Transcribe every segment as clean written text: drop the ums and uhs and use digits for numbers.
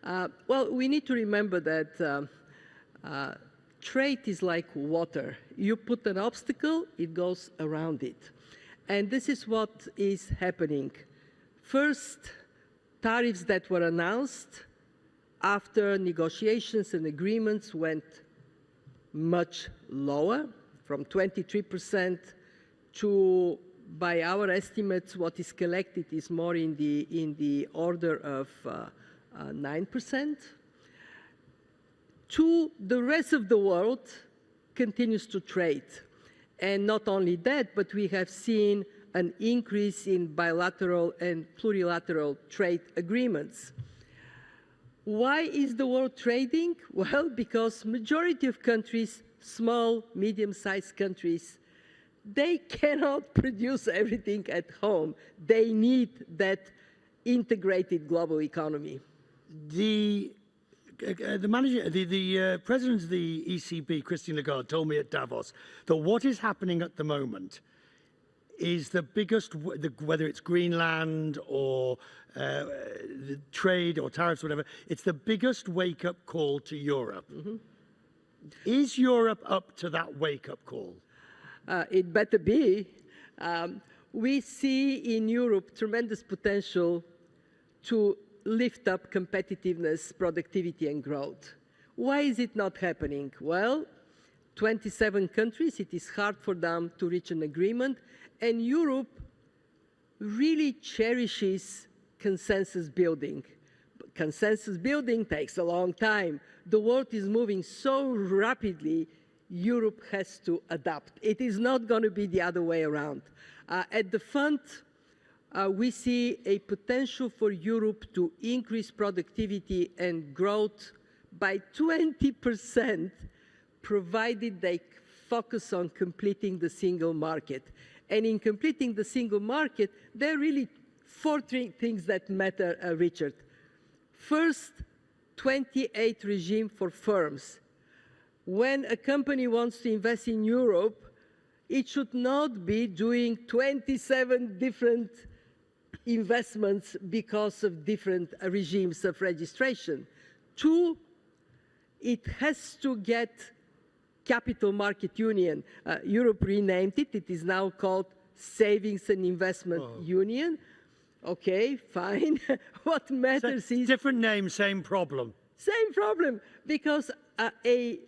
Well, we need to remember that trade is like water. You put an obstacle, it goes around it. And this is what is happening. First, tariffs that were announced after negotiations and agreements went much lower, from 23% to, by our estimates, what is collected is more in the order of 9%. To the rest of the world continues to trade. And not only that, but we have seen an increase in bilateral and plurilateral trade agreements. Why is the world trading? Well, because majority of countries, small, medium-sized countries, they cannot produce everything at home. They need that integrated global economy. The president of the ECB, Christine Lagarde, told me at Davos that what is happening at the moment is the biggest, whether it's Greenland or the trade or tariffs, whatever, it's the biggest wake-up call to Europe. Mm-hmm. Is Europe up to that wake-up call? It better be. We see in Europe tremendous potential to lift up competitiveness, productivity, and growth. Why is it not happening? Well, 27 countries, it is hard for them to reach an agreement, and Europe really cherishes consensus building. But consensus building takes a long time. The world is moving so rapidly, Europe has to adapt. It is not going to be the other way around. At the fund, we see a potential for Europe to increase productivity and growth by 20%, provided they focus on completing the single market. And in completing the single market, there are really four things that matter, Richard. First, 28 regime for firms. When a company wants to invest in Europe, it should not be doing 27 different investments because of different regimes of registration. Two, it has to get Capital Market Union. Europe renamed it. It is now called Savings and Investment Union. Okay, fine. What matters is... Different name, same problem. Same problem, because a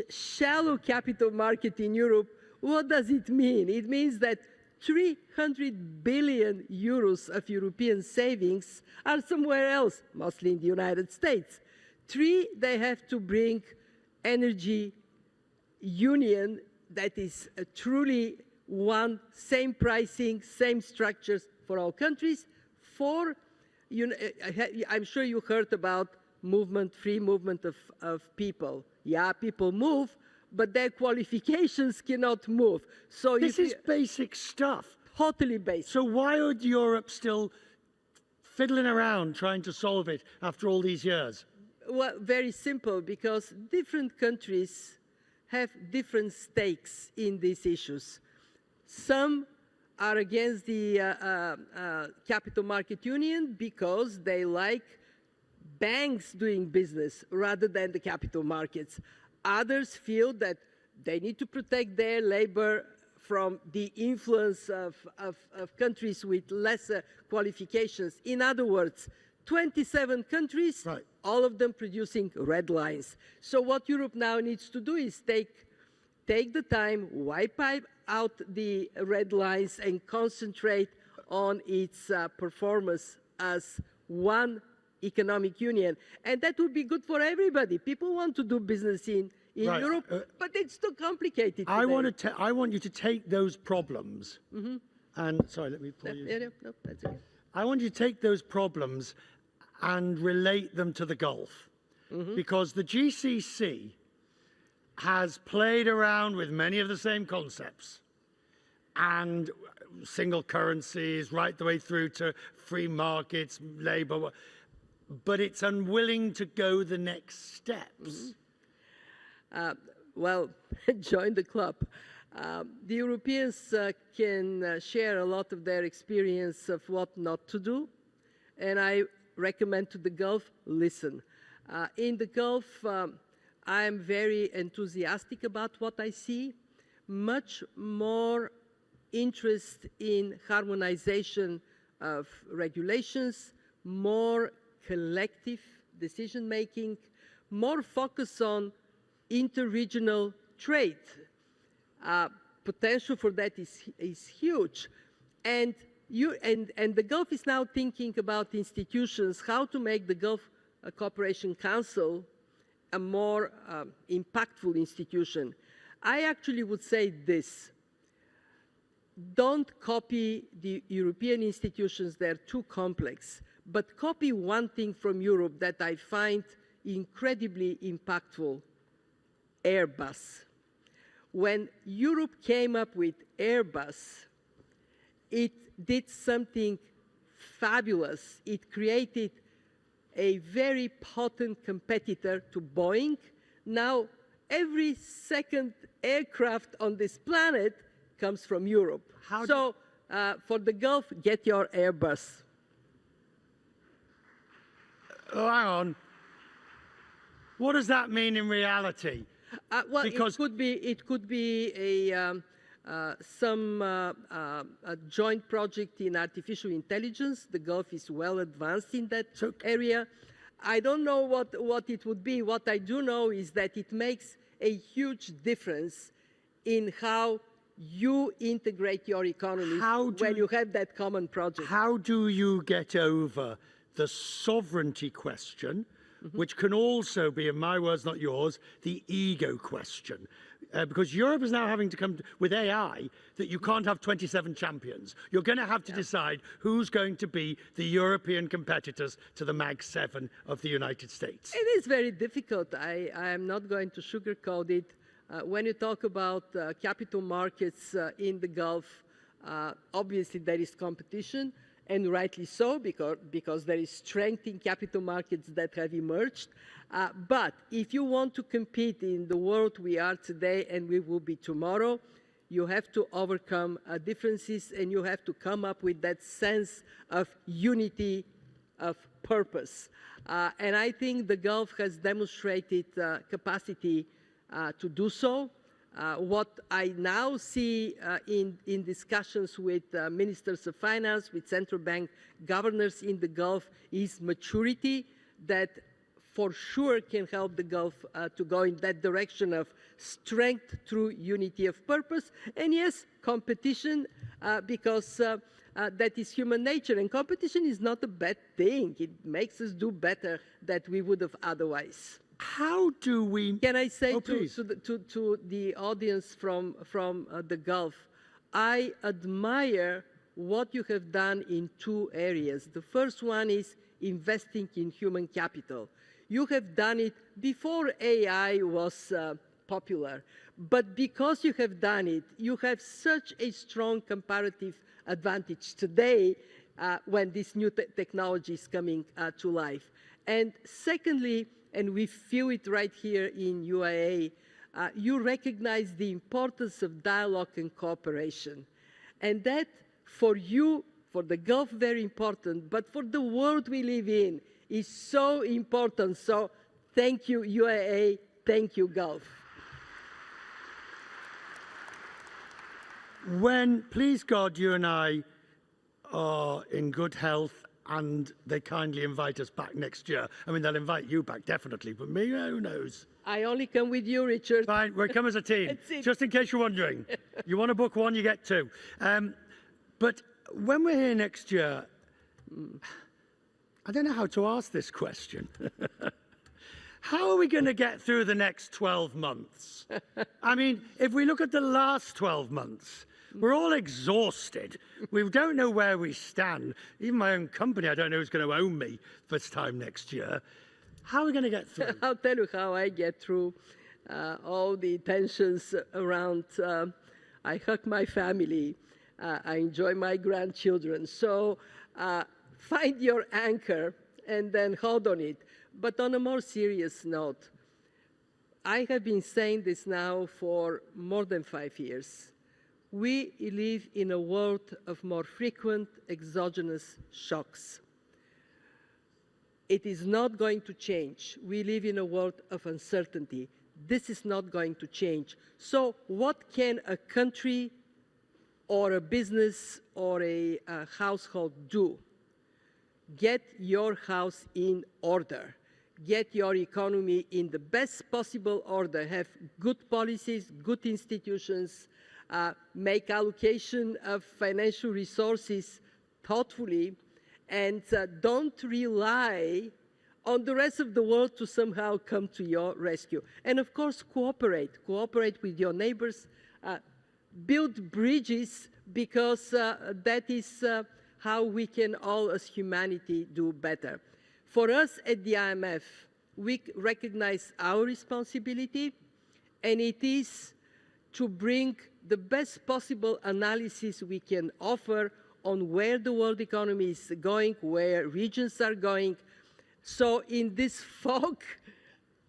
shallow capital market in Europe, what does it mean? It means that 300 billion euros of European savings are somewhere else, mostly in the United States. Three, they have to bring energy union that is truly one, same pricing, same structures for all countries. Four, I'm sure you heard about movement, free movement of people. Yeah, people move, but their qualifications cannot move. So this is basic stuff. Totally basic. So why would Europe still fiddling around trying to solve it after all these years? Well, very simple, because different countries have different stakes in these issues. Some are against the Capital Market Union because they like banks doing business rather than the capital markets. Others feel that they need to protect their labor from the influence of countries with lesser qualifications. In other words, 27 countries, right, all of them producing red lines. So what Europe now needs to do is take the time, wipe out the red lines, and concentrate on its performance as one economic union. And that would be good for everybody. People want to do business in right, Europe, but it's too complicated I want you to take those problems, and, sorry, let me pull you. No, that's okay. I want you to take those problems and relate them to the Gulf, because the GCC has played around with many of the same concepts, and single currencies right the way through to free markets, labor, but it's unwilling to go the next steps. Well, join the club. The Europeans can share a lot of their experience of what not to do, and I recommend to the Gulf, listen. In the Gulf, I am very enthusiastic about what I see. Much more interest in harmonization of regulations, more collective decision-making, more focus on interregional trade. Potential for that is huge. And the Gulf is now thinking about institutions, how to make the Gulf Cooperation Council a more impactful institution. I actually would say this: don't copy the European institutions, they're too complex, but copy one thing from Europe that I find incredibly impactful: Airbus. When Europe came up with Airbus, it did something fabulous. It created a very potent competitor to Boeing. Now, every second aircraft on this planet comes from Europe. So, for the Gulf, get your Airbus. Oh, hang on. What does that mean in reality? Well, because it could be a joint project in artificial intelligence. The Gulf is well advanced in that area. I don't know what it would be. What I do know is that it makes a huge difference in how you integrate your economy when you have that common project. How do you get over the sovereignty question, which can also be, in my words, not yours, the ego question? Because Europe is now having to come with AI that you can't have 27 champions. You're going to have to decide who's going to be the European competitors to the Mag 7 of the United States. It is very difficult. I am not going to sugarcoat it. When you talk about capital markets in the Gulf, obviously there is competition, and rightly so, because there is strength in capital markets that have emerged. But if you want to compete in the world we are today and we will be tomorrow, you have to overcome differences, and you have to come up with that sense of unity of purpose. And I think the Gulf has demonstrated capacity to do so. What I now see in discussions with ministers of finance, with central bank governors in the Gulf, is maturity that for sure can help the Gulf to go in that direction of strength through unity of purpose. And yes, competition, because that is human nature. And competition is not a bad thing. It makes us do better than we would have otherwise. How do we... Can I say to the audience from the Gulf, I admire what you have done in two areas. The first one is investing in human capital. You have done it before AI was popular. But because you have done it, you have such a strong comparative advantage today when this new technology is coming to life. And secondly, and we feel it right here in UAE, you recognize the importance of dialogue and cooperation. And that, for you, for the Gulf, very important, but for the world we live in, is so important. So thank you, UAE. Thank you, Gulf. When, please God, you and I are in good health and they kindly invite us back next year. I mean, they'll invite you back, definitely, but me, who knows? I only come with you, Richard. Fine, we'll come as a team, just in case you're wondering. You want to book one, you get two. But when we're here next year, I don't know how to ask this question. How are we going to get through the next 12 months? I mean, if we look at the last 12 months, we're all exhausted. We don't know where we stand. Even my own company, I don't know who's going to own me this time next year. How are we going to get through? I'll tell you how I get through all the tensions around. I hug my family. I enjoy my grandchildren. So find your anchor and then hold on it. But on a more serious note, I have been saying this now for more than 5 years. We live in a world of more frequent exogenous shocks. It is not going to change. We live in a world of uncertainty. This is not going to change. So what can a country or a business or a household do? Get your house in order. Get your economy in the best possible order. Have good policies, good institutions, make allocation of financial resources thoughtfully, and don't rely on the rest of the world to somehow come to your rescue. And of course, cooperate with your neighbors, build bridges, because that is how we can all as humanity do better. For us at the IMF, we recognize our responsibility, and it is to bring the best possible analysis we can offer on where the world economy is going, where regions are going. So in this fog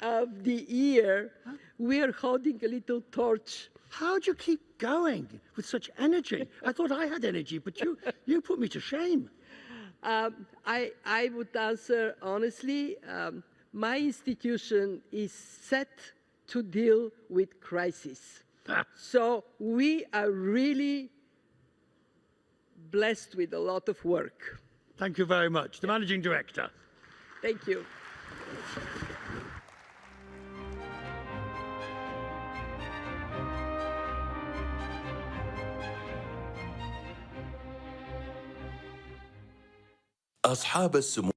of the year, we are holding a little torch. How do you keep going with such energy? I thought I had energy, but you put me to shame. I would answer honestly, my institution is set to deal with crisis. So we are really blessed with a lot of work. Thank you very much. The Managing Director. Thank you. أصحاب السمو